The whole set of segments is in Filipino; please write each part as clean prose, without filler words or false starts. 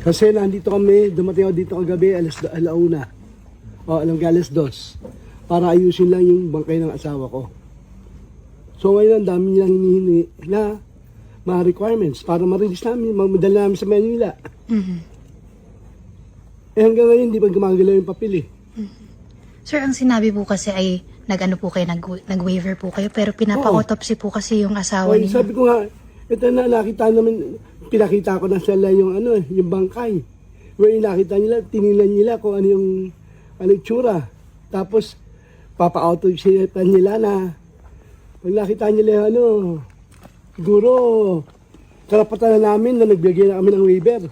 Kasi nandito kami, dumating ako dito kagabi, alauna. O, alas 2. Para ayusin lang yung bangkay ng asawa ko. So ngayon, ang dami nilang hinihingi na mga requirements para ma-release namin, mamadala namin sa Manila. Eh hanggang ngayon, hindi pa gumagalaw yung papel eh. Sir, ang sinabi po kasi ay nag-ano po kayo, nag-waiver po kayo, pero pinapa-autopsy po kasi yung asawa Okay, niyo. sabi ko nga, ito na nakita namin, pinakita ko na sila yung ano, yung bangkay. Where nakita nila, tinignan nila kung ano yung tsura. Tapos papa-autopsy nila na pag nakita nila yung ano, siguro karapatan na namin na nagbigay na kami ng waiver.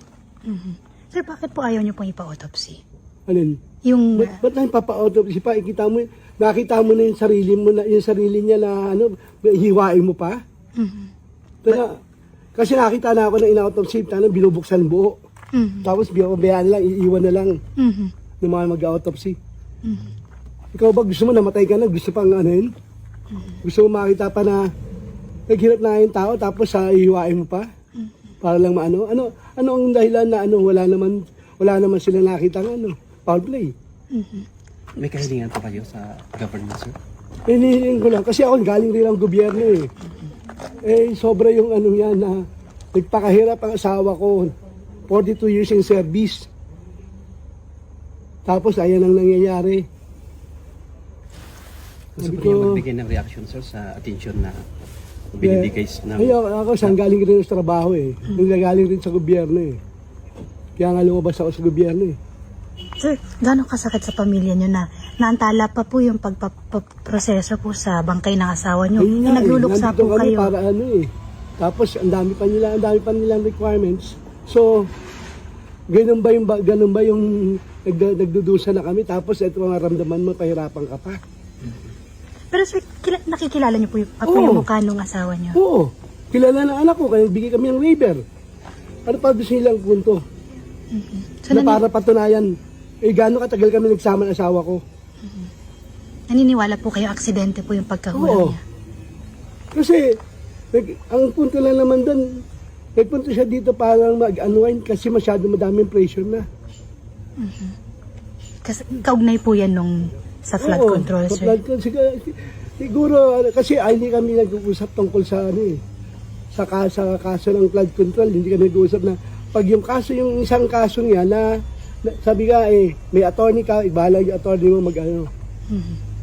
Sir, bakit po ayaw niyo pong ipa-autopsy? Alin? Yung, Ba't na papa-autopsy pa? Ikita mo, nakita mo na yung sarili mo na, yung sarili niya na ano, hiwain mo pa? Pero, kasi nakita na ako na in-autopsy, binubuksan buo. Tapos bayaan na lang, iiwan na lang ng mga mag-autopsy. Ikaw ba gusto mo namatay ka na? Gusto pang ano yun? Gusto mo makita pa na naghirap na yung tao tapos iiwain mo pa? Para lang maano? Ano ang dahilan na ano, wala naman sila nakita ng ano, foul play. May kahilingan pa kayo sa government, sir? Hinihiling ko lang. Kasi ako galing rin ang gobyerno eh. Eh, sobra yung ano yan na nagpakahirap ang asawa ko. 42 years in service. Tapos ayan ang nangyayari. Gusto Sabi ko niya ko, magbigay ng reaction, sir, sa attention na binibigay ng... ako saan galing rin sa trabaho eh. Galing rin sa gobyerno eh. Kaya nga lumabas ako sa gobyerno eh. sir, gano'ng kasakit sa pamilya niyo na naantala pa po yung pagpaproseso po sa bangkay ng asawa niyo? Ayun nga Yung nagluluksa nandito po kami kayo. para ano eh. Tapos ang dami pa nilang requirements. So, ganun ba yung nagdudusa na kami tapos ito ang maramdaman mo, pahirapan ka pa. Pero sir, nakikilala niyo po yung, yung mukha ng asawa niyo? Oo. Kilala ng anak ko, kaya bigay kami ng waiver. Ano pa gusto nilang punto? So, Na para patunayan, gaano katagal kami nagsama ng asawa ko. naniniwala po kayo aksidente po yung pagkahulog Oo. niya? Kasi, ang punto lang naman doon, nagpunta siya dito para mag-unwind kasi masyado madaming pressure na. Kasi kaugnay po yan nung sa flood Oo, control, sa sir. flood control. Siguro, kasi hindi kami nag-uusap tungkol sa ano eh. Sa kaso ng flood control, hindi kami nag-uusap na pag yung kaso, yung isang kaso niya na sabi ka may attorney ka, ibahala yung attorney mo mag-ano.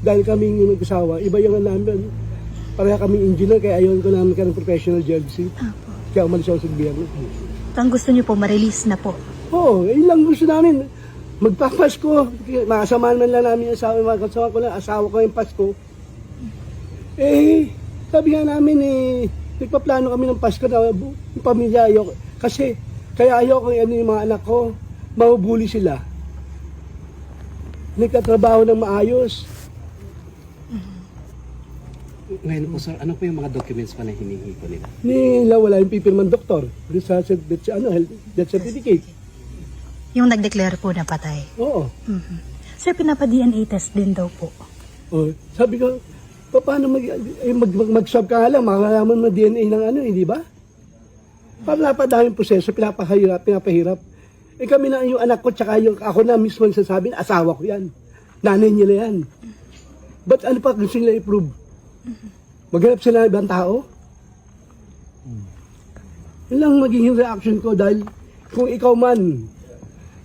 Dahil kami yung mag-asawa, iba yung namin. Pareha kaming engineer, kaya ayaw ko namin ka ng professional jealousy. Kaya umalis ako sa gobyerno. So, ang gusto niyo po, ma-release na po. Oo, yun lang gusto namin. Magpapasko, makasamahan man lang namin yung asawa, makasama ko lang, asawa ko yung Pasko. Eh, sabi nga namin nagpaplano kami ng Pasko na yung pamilya ayoko. Kasi, kaya ayoko yung mga anak ko, mahubuli sila. Nagkatrabaho ng maayos. Ngayon po, sir, ano po yung mga documents pa na hinihingi po nila? Nila wala yung pipirman doktor. Sa death certificate. Yung nag-declare po na patay. Oo. Sir, pinapa-DNA test din daw po. Oh, sabi ko, paano mag-swab ka nga lang, makakalaman mo DNA ng ano, hindi ba? Para napadaming proseso, pinapahirap. Eh kami na yung anak ko, tsaka yung ako na mismo sasabi, asawa ko yan. Nanay nila yan. Ba't ano pa gusto nila i-prove? Maghanap sila ng ibang tao? Yun lang magiging reaction ko dahil kung ikaw man,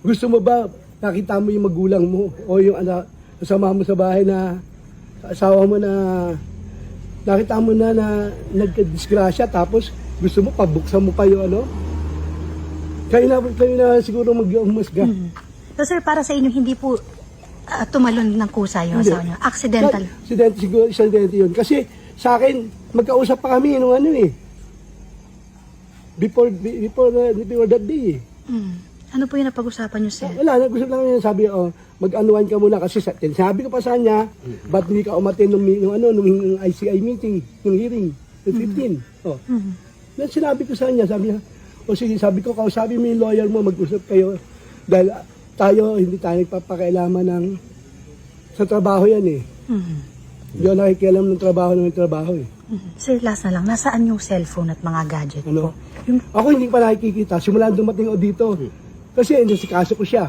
gusto mo ba nakita mo yung magulang mo o yung anak, kasama mo sa bahay na asawa mo na nakita mo na nagka-disgrasya tapos gusto mo pabuksan mo pa yung ano? Kayo na siguro mag-umusga. So sir, para sa inyo, hindi po tumalon ng kusa yung asawa niyo? Accidental? Aksidente siguro, aksidente yun. Kasi sa akin, magkausap pa kami nung ano eh. Before that day eh. Ano po yung napag-usapan niyo, sir? Wala, gusto lang niya sabi, mag-unwind ka muna kasi sabi ko pa sa kanya, ba't hindi ka umatin nung ICI meeting, nung hearing, yung 15. Then sinabi ko sa kanya, sabi niya, sige, sabi ko, kausapin mo yung lawyer mo, mag-usap kayo. Dahil hindi tayo nagpapakailaman sa trabaho yan eh. Hindi ako nakikialam ng trabaho eh. Sir, last na lang, nasaan yung cellphone at mga gadget po? Ako hindi pa nakikita, simula dumating ako dito. Kasi inasikaso ko siya.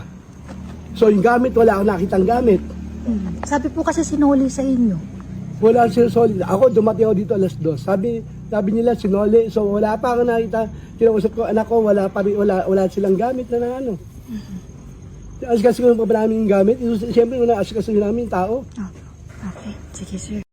So yung gamit, wala akong nakitang gamit. Sabi po kasi sinuli sa inyo. Wala siya solid. Ako, dumating ako dito alas 2. Sabi nila, sinoli. So wala pa ako nakita. Kinausap ko, anak ko, wala silang gamit na ano. Asikaso ko pa namin yung gamit. Siyempre, asikaso namin yung tao. Okay, sige sir.